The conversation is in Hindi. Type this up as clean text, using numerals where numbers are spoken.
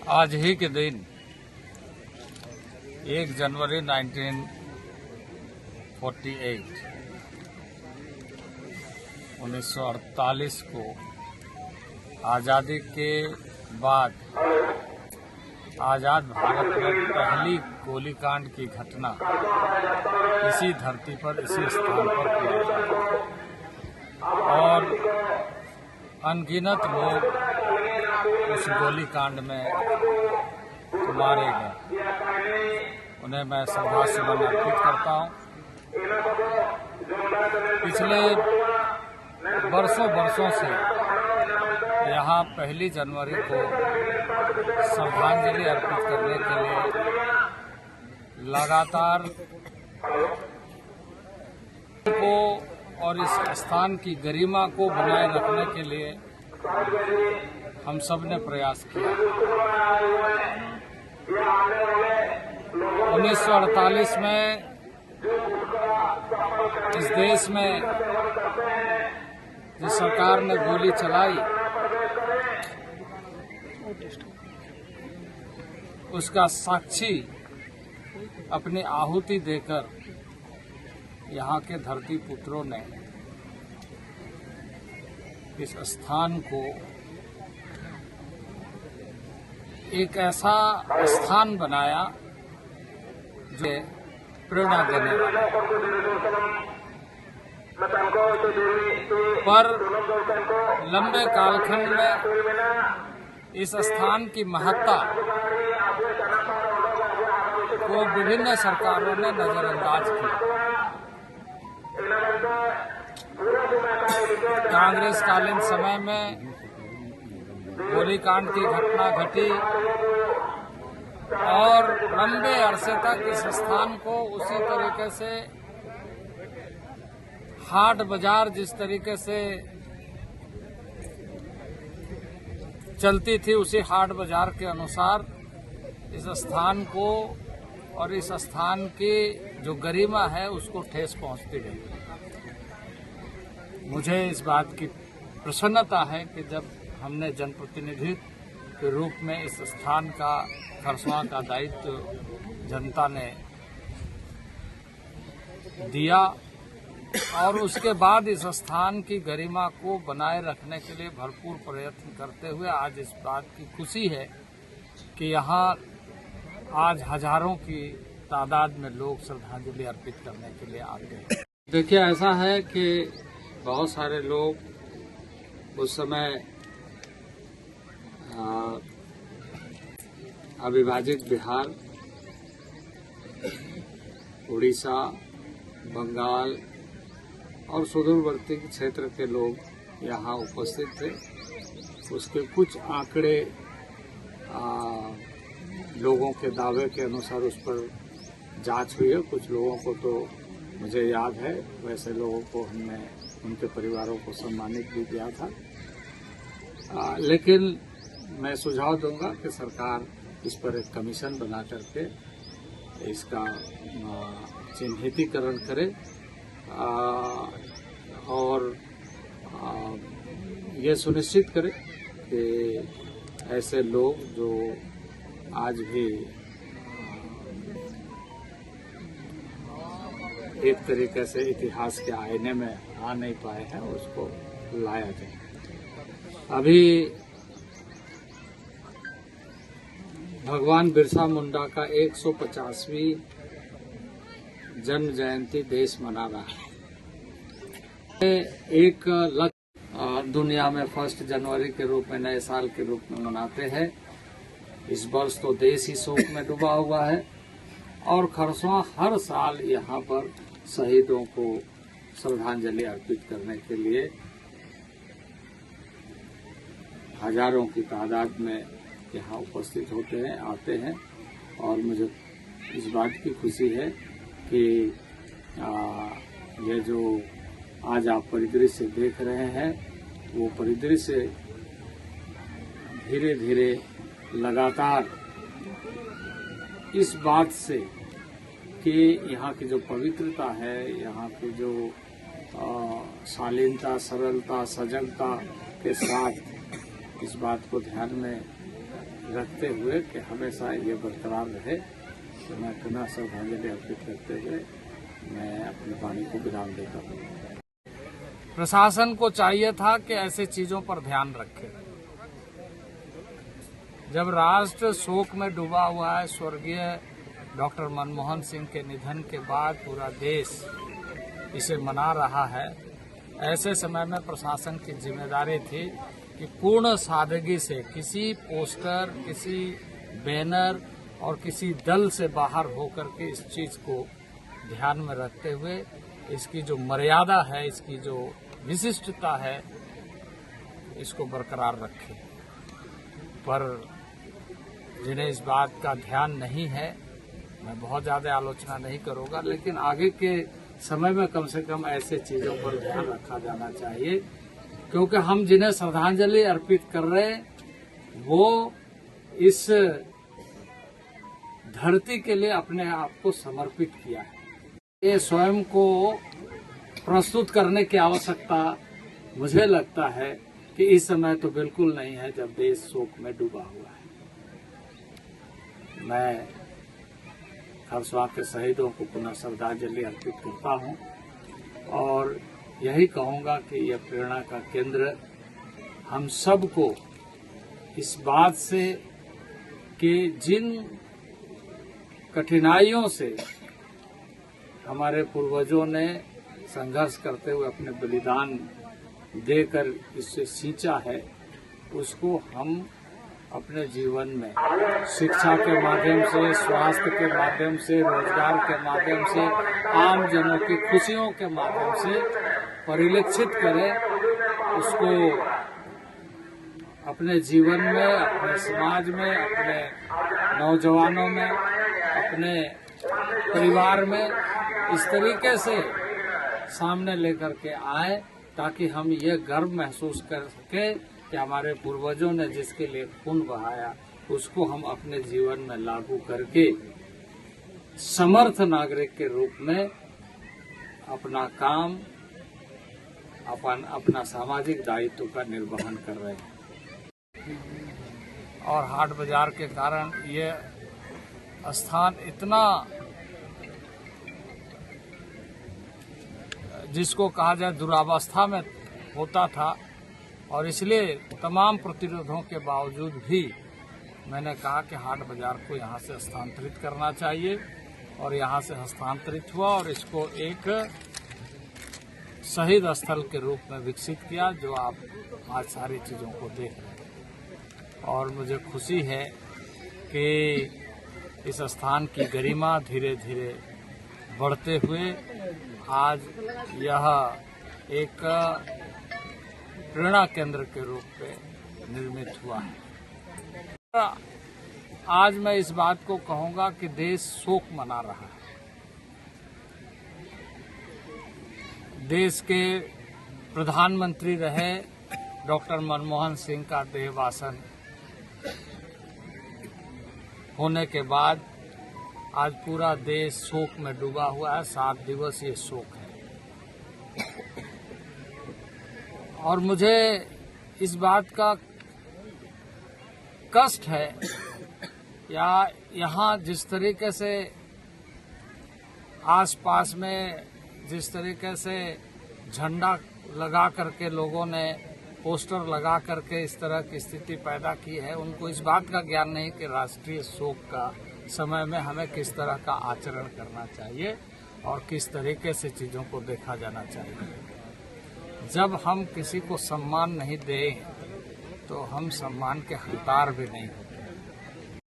आज ही के दिन 1 जनवरी 1948 को आज़ादी के बाद आज़ाद भारत में पहली गोलीकांड की घटना इसी धरती पर, इसी स्थान पर हुआ था और अनगिनत लोग उस गोलीकांड में मारे गए। उन्हें मैं श्रद्धासुमन अर्पित करता हूँ। पिछले वर्षों से यहाँ 1 जनवरी को श्रद्धांजलि अर्पित करने के लिए लगातार को और इस स्थान की गरिमा को बनाए रखने के लिए हम सब ने प्रयास किया। 1948 में इस देश में जिस सरकार ने गोली चलाई उसका साक्षी अपनी आहुति देकर यहाँ के धरती पुत्रों ने इस स्थान को एक ऐसा स्थान बनाया जो प्रेरणा देने वाला। पर लंबे कालखंड में इस स्थान की महत्ता को विभिन्न सरकारों ने नजरअंदाज किया। कांग्रेस कालीन समय में गोलीकांड की घटना घटी और लंबे अरसे तक इस स्थान को उसी तरीके से हाट बाजार जिस तरीके से चलती थी उसी हाट बाजार के अनुसार इस स्थान को और इस स्थान की जो गरिमा है उसको ठेस पहुंचती रही। मुझे इस बात की प्रसन्नता है कि जब हमने जनप्रतिनिधि के रूप में इस स्थान का खरसवां का दायित्व जनता ने दिया और उसके बाद इस स्थान की गरिमा को बनाए रखने के लिए भरपूर प्रयत्न करते हुए आज इस बात की खुशी है कि यहाँ आज हजारों की तादाद में लोग श्रद्धांजलि अर्पित करने के लिए आते हैं। देखिए, ऐसा है कि बहुत सारे लोग उस समय अविभाजित बिहार, उड़ीसा, बंगाल और सुदूरवर्ती क्षेत्र के लोग यहाँ उपस्थित थे। उसके कुछ आंकड़े लोगों के दावे के अनुसार उस पर जांच हुई है। कुछ लोगों को तो मुझे याद है, वैसे लोगों को हमने उनके परिवारों को सम्मानित भी किया था। लेकिन मैं सुझाव दूंगा कि सरकार इस पर एक कमीशन बना करके इसका चिन्हितीकरण करे और ये सुनिश्चित करे कि ऐसे लोग जो आज भी एक तरीके से इतिहास के आईने में आ नहीं पाए हैं उसको लाया जाए। अभी भगवान बिरसा मुंडा का 150वीं जन्म जयंती देश मना रहा है। एक लक्ष्य दुनिया में 1 जनवरी के रूप में, नए साल के रूप में मनाते हैं। इस वर्ष तो देश ही शोक में डूबा हुआ है और खरसवां हर साल यहाँ पर शहीदों को श्रद्धांजलि अर्पित करने के लिए हजारों की तादाद में यहाँ उपस्थित होते हैं, आते हैं और मुझे इस बात की खुशी है कि ये जो आज आप परिदृश्य देख रहे हैं वो परिदृश्य धीरे धीरे लगातार इस बात से कि यहाँ की जो पवित्रता है, यहाँ की जो शालीनता, सरलता, सजगता के साथ इस बात को ध्यान में रखते हुए कि हमेशा ये बरकरार रहे। तो मैं पुनः श्रद्धांजलि अर्पित करते हुए मैं अपनी वाणी को विराम देता हूँ। प्रशासन को चाहिए था कि ऐसी चीजों पर ध्यान रखे। जब राष्ट्र शोक में डूबा हुआ है, स्वर्गीय डॉक्टर मनमोहन सिंह के निधन के बाद पूरा देश इसे मना रहा है, ऐसे समय में प्रशासन की जिम्मेदारी थी कि पूर्ण सादगी से किसी पोस्टर, किसी बैनर और किसी दल से बाहर होकर के इस चीज को ध्यान में रखते हुए इसकी जो मर्यादा है, इसकी जो विशिष्टता है, इसको बरकरार रखे। पर जिन्हें इस बात का ध्यान नहीं है, मैं बहुत ज्यादा आलोचना नहीं करूंगा, लेकिन आगे के समय में कम से कम ऐसे चीजों पर ध्यान रखा जाना चाहिए, क्योंकि हम जिन्हें श्रद्धांजलि अर्पित कर रहे हैं वो इस धरती के लिए अपने आप को समर्पित किया है। ये स्वयं को प्रस्तुत करने की आवश्यकता मुझे लगता है कि इस समय तो बिल्कुल नहीं है जब देश शोक में डूबा हुआ है। मैं खरसवां के शहीदों को पुनः श्रद्धांजलि अर्पित करता हूं और यही कहूंगा कि यह प्रेरणा का केंद्र हम सबको इस बात से कि जिन कठिनाइयों से हमारे पूर्वजों ने संघर्ष करते हुए अपने बलिदान देकर इससे सींचा है, उसको हम अपने जीवन में शिक्षा के माध्यम से, स्वास्थ्य के माध्यम से, रोजगार के माध्यम से, आम जनों की खुशियों के माध्यम से परिलक्षित करें, उसको अपने जीवन में, अपने समाज में, अपने नौजवानों में, अपने परिवार में इस तरीके से सामने लेकर के आए ताकि हम ये गर्व महसूस कर सकें कि हमारे पूर्वजों ने जिसके लिए खून बहाया उसको हम अपने जीवन में लागू करके समर्थ नागरिक के रूप में अपना काम, अपना सामाजिक दायित्व का निर्वहन कर रहे हैं। और हाट बाजार के कारण ये स्थान इतना, जिसको कहा जाए दुरावस्था में होता था, और इसलिए तमाम प्रतिरोधों के बावजूद भी मैंने कहा कि हाट बाजार को यहाँ से हस्तांतरित करना चाहिए, और यहाँ से हस्तांतरित हुआ और इसको एक शहीद स्थल के रूप में विकसित किया, जो आप आज सारी चीज़ों को देख रहे हैं। और मुझे खुशी है कि इस स्थान की गरिमा धीरे धीरे बढ़ते हुए आज यह एक प्रेरणा केंद्र के रूप में निर्मित हुआ है। आज मैं इस बात को कहूंगा कि देश शोक मना रहा है। देश के प्रधानमंत्री रहे डॉक्टर मनमोहन सिंह का देहवासन होने के बाद आज पूरा देश शोक में डूबा हुआ है। 7 दिवसीय शोक है और मुझे इस बात का कष्ट है या यहाँ जिस तरीके से आसपास में जिस तरीके से झंडा लगा करके लोगों ने पोस्टर लगा करके इस तरह की स्थिति पैदा की है, उनको इस बात का ज्ञान नहीं कि राष्ट्रीय शोक का समय में हमें किस तरह का आचरण करना चाहिए और किस तरीके से चीज़ों को देखा जाना चाहिए। जब हम किसी को सम्मान नहीं दें तो हम सम्मान के हकदार भी नहीं होते।